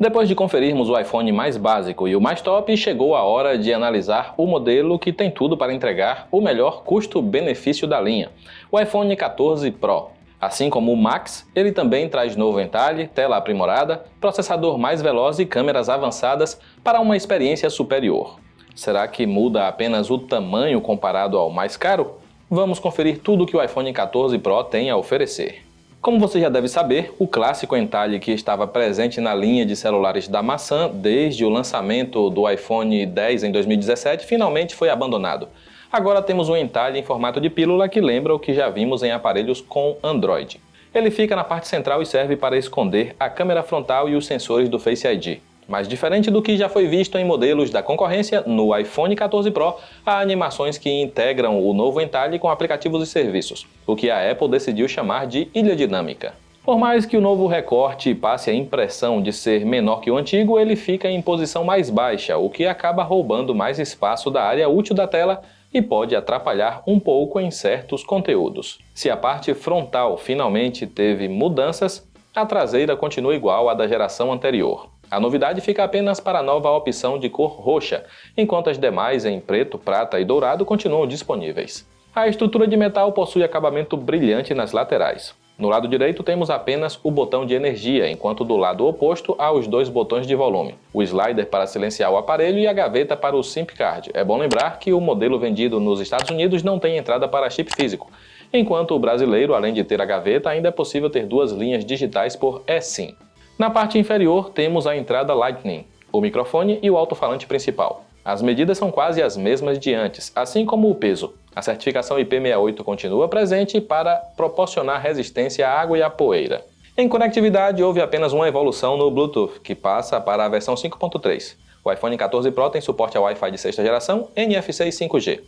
Depois de conferirmos o iPhone mais básico e o mais top, chegou a hora de analisar o modelo que tem tudo para entregar o melhor custo-benefício da linha, o iPhone 14 Pro. Assim como o Max, ele também traz novo entalhe, tela aprimorada, processador mais veloz e câmeras avançadas para uma experiência superior. Será que muda apenas o tamanho comparado ao mais caro? Vamos conferir tudo que o iPhone 14 Pro tem a oferecer. Como você já deve saber, o clássico entalhe que estava presente na linha de celulares da maçã desde o lançamento do iPhone X em 2017 finalmente foi abandonado. Agora temos um entalhe em formato de pílula que lembra o que já vimos em aparelhos com Android. Ele fica na parte central e serve para esconder a câmera frontal e os sensores do Face ID. Mas diferente do que já foi visto em modelos da concorrência, no iPhone 14 Pro há animações que integram o novo entalhe com aplicativos e serviços, o que a Apple decidiu chamar de ilha dinâmica. Por mais que o novo recorte passe a impressão de ser menor que o antigo, ele fica em posição mais baixa, o que acaba roubando mais espaço da área útil da tela e pode atrapalhar um pouco em certos conteúdos. Se a parte frontal finalmente teve mudanças, a traseira continua igual à da geração anterior. A novidade fica apenas para a nova opção de cor roxa, enquanto as demais em preto, prata e dourado continuam disponíveis. A estrutura de metal possui acabamento brilhante nas laterais. No lado direito temos apenas o botão de energia, enquanto do lado oposto há os dois botões de volume, o slider para silenciar o aparelho e a gaveta para o SIM card. É bom lembrar que o modelo vendido nos Estados Unidos não tem entrada para chip físico, enquanto o brasileiro, além de ter a gaveta, ainda é possível ter duas linhas digitais por eSIM. Na parte inferior temos a entrada Lightning, o microfone e o alto-falante principal. As medidas são quase as mesmas de antes, assim como o peso. A certificação IP68 continua presente para proporcionar resistência à água e à poeira. Em conectividade, houve apenas uma evolução no Bluetooth, que passa para a versão 5.3. O iPhone 14 Pro tem suporte ao Wi-Fi de sexta geração, NFC e 5G.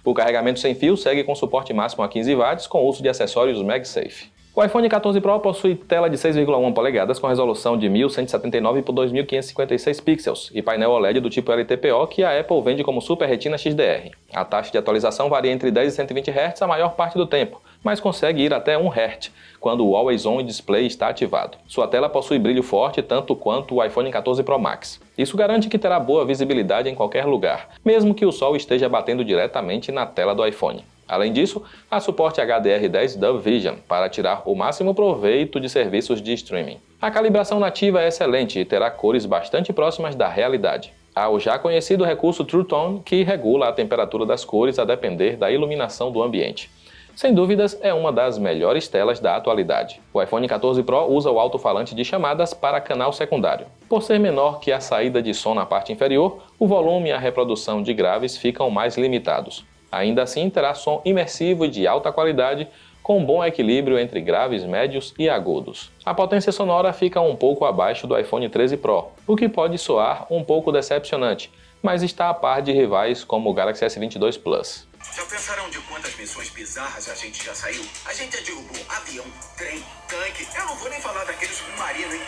O carregamento sem fio segue com suporte máximo a 15 watts com uso de acessórios MagSafe. O iPhone 14 Pro possui tela de 6,1 polegadas com resolução de 1179 por 2556 pixels e painel OLED do tipo LTPO que a Apple vende como Super Retina XDR. A taxa de atualização varia entre 10 e 120 Hz a maior parte do tempo, mas consegue ir até 1 Hz quando o Always On Display está ativado. Sua tela possui brilho forte tanto quanto o iPhone 14 Pro Max. Isso garante que terá boa visibilidade em qualquer lugar, mesmo que o sol esteja batendo diretamente na tela do iPhone. Além disso, há suporte HDR10 Dove Vision para tirar o máximo proveito de serviços de streaming. A calibração nativa é excelente e terá cores bastante próximas da realidade. Há o já conhecido recurso True Tone, que regula a temperatura das cores a depender da iluminação do ambiente. Sem dúvidas, é uma das melhores telas da atualidade. O iPhone 14 Pro usa o alto-falante de chamadas para canal secundário. Por ser menor que a saída de som na parte inferior, o volume e a reprodução de graves ficam mais limitados. Ainda assim, terá som imersivo e de alta qualidade, com um bom equilíbrio entre graves, médios e agudos. A potência sonora fica um pouco abaixo do iPhone 13 Pro, o que pode soar um pouco decepcionante, mas está a par de rivais como o Galaxy S22 Plus. Já pensaram de quantas missões bizarras a gente já saiu? A gente já derrubou avião, trem, tanque, eu não vou nem falar daquele submarino, hein?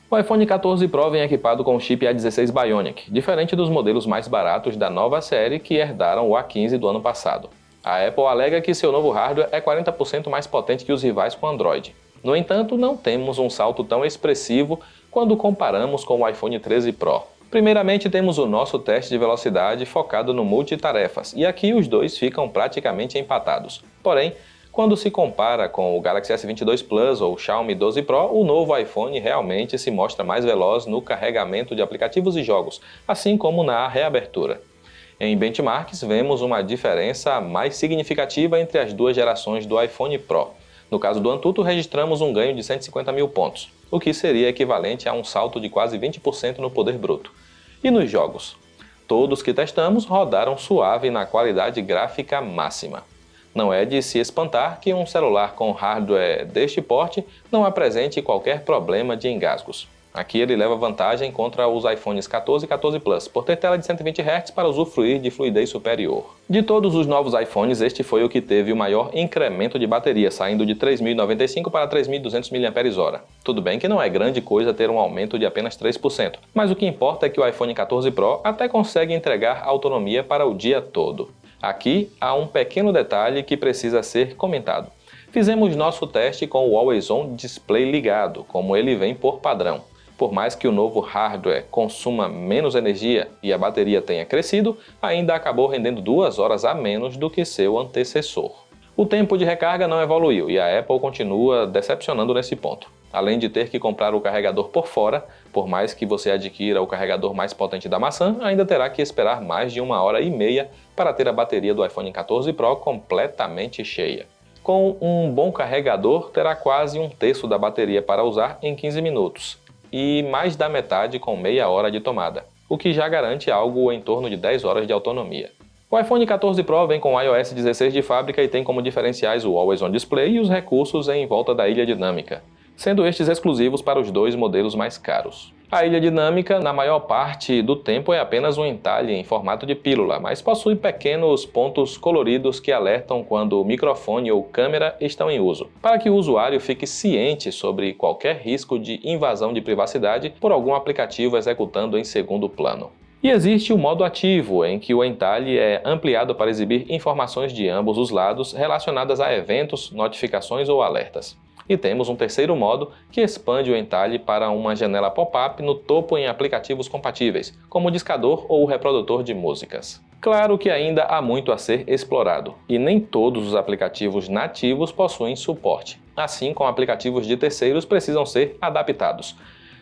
O iPhone 14 Pro vem equipado com o chip A16 Bionic, diferente dos modelos mais baratos da nova série que herdaram o A15 do ano passado. A Apple alega que seu novo hardware é 40% mais potente que os rivais com Android. No entanto, não temos um salto tão expressivo quando comparamos com o iPhone 13 Pro. Primeiramente, temos o nosso teste de velocidade focado no multitarefas, e aqui os dois ficam praticamente empatados. Porém, quando se compara com o Galaxy S22 Plus ou o Xiaomi 12 Pro, o novo iPhone realmente se mostra mais veloz no carregamento de aplicativos e jogos, assim como na reabertura. Em benchmarks, vemos uma diferença mais significativa entre as duas gerações do iPhone Pro. No caso do Antutu, registramos um ganho de 150 mil pontos, o que seria equivalente a um salto de quase 20% no poder bruto. E nos jogos? Todos que testamos rodaram suave na qualidade gráfica máxima. Não é de se espantar que um celular com hardware deste porte não apresente qualquer problema de engasgos. Aqui ele leva vantagem contra os iPhones 14 e 14 Plus, por ter tela de 120 Hz para usufruir de fluidez superior. De todos os novos iPhones, este foi o que teve o maior incremento de bateria, saindo de 3.095 para 3.200 mAh. Tudo bem que não é grande coisa ter um aumento de apenas 3%, mas o que importa é que o iPhone 14 Pro até consegue entregar autonomia para o dia todo. Aqui há um pequeno detalhe que precisa ser comentado. Fizemos nosso teste com o Always On Display ligado, como ele vem por padrão. Por mais que o novo hardware consuma menos energia e a bateria tenha crescido, ainda acabou rendendo 2 horas a menos do que seu antecessor. O tempo de recarga não evoluiu e a Apple continua decepcionando nesse ponto. Além de ter que comprar o carregador por fora, por mais que você adquira o carregador mais potente da maçã, ainda terá que esperar mais de 1h30 para ter a bateria do iPhone 14 Pro completamente cheia. Com um bom carregador, terá quase 1/3 da bateria para usar em 15 minutos, e mais da metade com meia hora de tomada, o que já garante algo em torno de 10 horas de autonomia. O iPhone 14 Pro vem com iOS 16 de fábrica e tem como diferenciais o Always On Display e os recursos em volta da ilha dinâmica, sendo estes exclusivos para os 2 modelos mais caros. A ilha dinâmica, na maior parte do tempo, é apenas um entalhe em formato de pílula, mas possui pequenos pontos coloridos que alertam quando o microfone ou câmera estão em uso, para que o usuário fique ciente sobre qualquer risco de invasão de privacidade por algum aplicativo executando em segundo plano. E existe o modo ativo, em que o entalhe é ampliado para exibir informações de ambos os lados relacionadas a eventos, notificações ou alertas. E temos um terceiro modo que expande o entalhe para uma janela pop-up no topo em aplicativos compatíveis, como o discador ou o reprodutor de músicas. Claro que ainda há muito a ser explorado, e nem todos os aplicativos nativos possuem suporte, assim como aplicativos de terceiros precisam ser adaptados.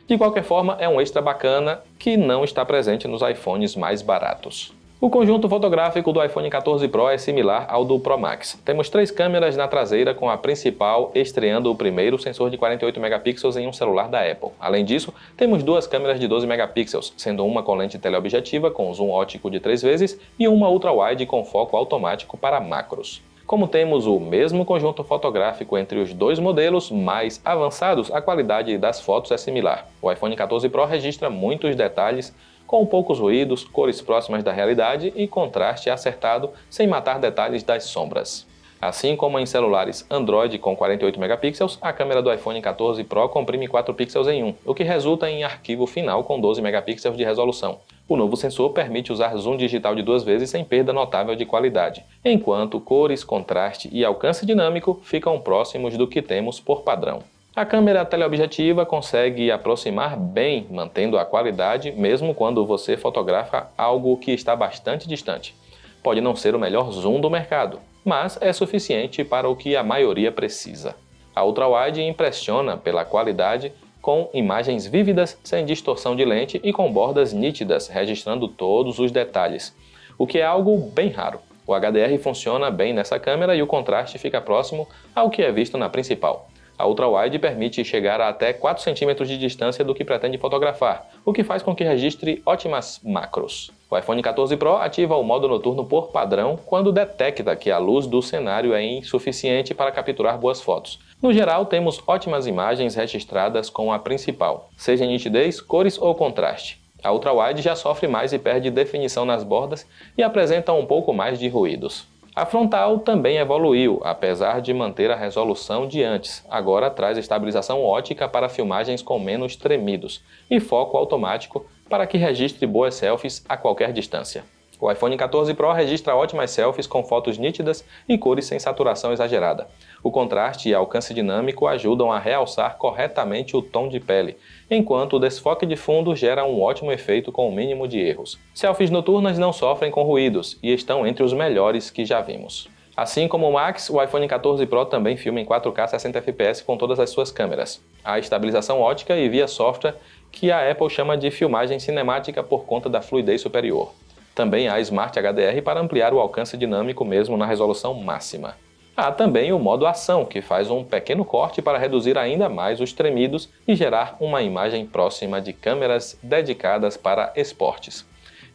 De qualquer forma, é um extra bacana que não está presente nos iPhones mais baratos. O conjunto fotográfico do iPhone 14 Pro é similar ao do Pro Max. Temos 3 câmeras na traseira, com a principal estreando o primeiro sensor de 48 megapixels em um celular da Apple. Além disso, temos 2 câmeras de 12 megapixels, sendo uma com lente teleobjetiva com zoom óptico de 3 vezes e uma ultra-wide com foco automático para macros. Como temos o mesmo conjunto fotográfico entre os 2 modelos mais avançados, a qualidade das fotos é similar. O iPhone 14 Pro registra muitos detalhes, com poucos ruídos, cores próximas da realidade e contraste acertado, sem matar detalhes das sombras. Assim como em celulares Android com 48 megapixels, a câmera do iPhone 14 Pro comprime 4 pixels em 1, o que resulta em arquivo final com 12 megapixels de resolução. O novo sensor permite usar zoom digital de 2 vezes sem perda notável de qualidade, enquanto cores, contraste e alcance dinâmico ficam próximos do que temos por padrão. A câmera teleobjetiva consegue aproximar bem, mantendo a qualidade, mesmo quando você fotografa algo que está bastante distante. Pode não ser o melhor zoom do mercado, mas é suficiente para o que a maioria precisa. A ultra-wide impressiona pela qualidade, com imagens vívidas, sem distorção de lente e com bordas nítidas, registrando todos os detalhes, o que é algo bem raro. O HDR funciona bem nessa câmera e o contraste fica próximo ao que é visto na principal. A ultra-wide permite chegar a até 4 cm de distância do que pretende fotografar, o que faz com que registre ótimas macros. O iPhone 14 Pro ativa o modo noturno por padrão quando detecta que a luz do cenário é insuficiente para capturar boas fotos. No geral, temos ótimas imagens registradas com a principal, seja em nitidez, cores ou contraste. A ultra-wide já sofre mais e perde definição nas bordas e apresenta um pouco mais de ruídos. A frontal também evoluiu, apesar de manter a resolução de antes. Agora traz estabilização ótica para filmagens com menos tremidos e foco automático para que registre boas selfies a qualquer distância. O iPhone 14 Pro registra ótimas selfies com fotos nítidas e cores sem saturação exagerada. O contraste e alcance dinâmico ajudam a realçar corretamente o tom de pele, enquanto o desfoque de fundo gera um ótimo efeito com o mínimo de erros. Selfies noturnas não sofrem com ruídos e estão entre os melhores que já vimos. Assim como o Max, o iPhone 14 Pro também filma em 4K 60 fps com todas as suas câmeras. Há estabilização ótica e via software, que a Apple chama de filmagem cinemática por conta da fluidez superior. Também há Smart HDR para ampliar o alcance dinâmico mesmo na resolução máxima. Há também o modo ação, que faz um pequeno corte para reduzir ainda mais os tremidos e gerar uma imagem próxima de câmeras dedicadas para esportes.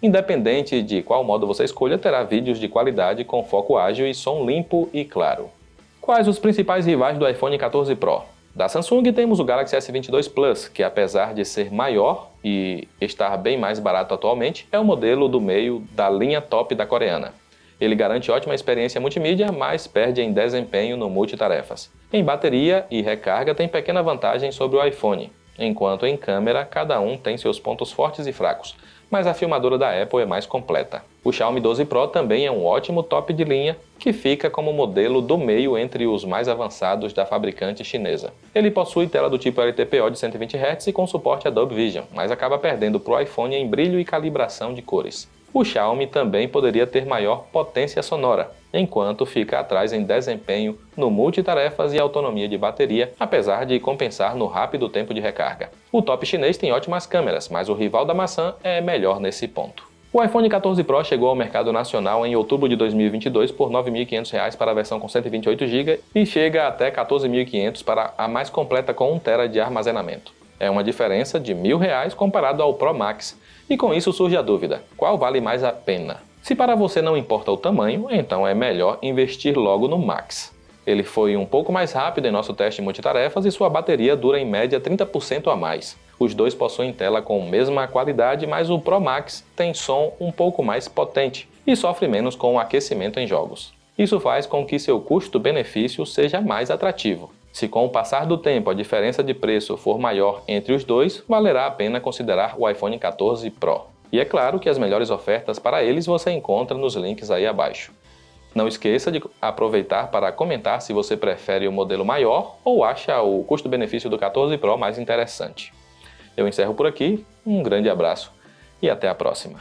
Independente de qual modo você escolha, terá vídeos de qualidade com foco ágil e som limpo e claro. Quais os principais rivais do iPhone 14 Pro? Da Samsung temos o Galaxy S22 Plus, que apesar de ser maior e estar bem mais barato atualmente, é o modelo do meio da linha top da coreana. Ele garante ótima experiência multimídia, mas perde em desempenho no multitarefas. Em bateria e recarga tem pequena vantagem sobre o iPhone, enquanto em câmera cada um tem seus pontos fortes e fracos, mas a filmadora da Apple é mais completa. O Xiaomi 12 Pro também é um ótimo top de linha, que fica como modelo do meio entre os mais avançados da fabricante chinesa. Ele possui tela do tipo LTPO de 120 Hz e com suporte a Dolby Vision, mas acaba perdendo para o iPhone em brilho e calibração de cores. O Xiaomi também poderia ter maior potência sonora, enquanto fica atrás em desempenho no multitarefas e autonomia de bateria, apesar de compensar no rápido tempo de recarga. O top chinês tem ótimas câmeras, mas o rival da maçã é melhor nesse ponto. O iPhone 14 Pro chegou ao mercado nacional em outubro de 2022 por R$ 9.500 para a versão com 128 GB e chega até R$ 14.500 para a mais completa com 1 TB de armazenamento. É uma diferença de R$ 1.000 comparado ao Pro Max, e com isso surge a dúvida: qual vale mais a pena? Se para você não importa o tamanho, então é melhor investir logo no Max. Ele foi um pouco mais rápido em nosso teste multitarefas e sua bateria dura em média 30% a mais. Os dois possuem tela com mesma qualidade, mas o Pro Max tem som um pouco mais potente e sofre menos com o aquecimento em jogos. Isso faz com que seu custo-benefício seja mais atrativo. Se com o passar do tempo a diferença de preço for maior entre os dois, valerá a pena considerar o iPhone 14 Pro. E é claro que as melhores ofertas para eles você encontra nos links aí abaixo. Não esqueça de aproveitar para comentar se você prefere o modelo maior ou acha o custo-benefício do 14 Pro mais interessante. Eu encerro por aqui, um grande abraço e até a próxima.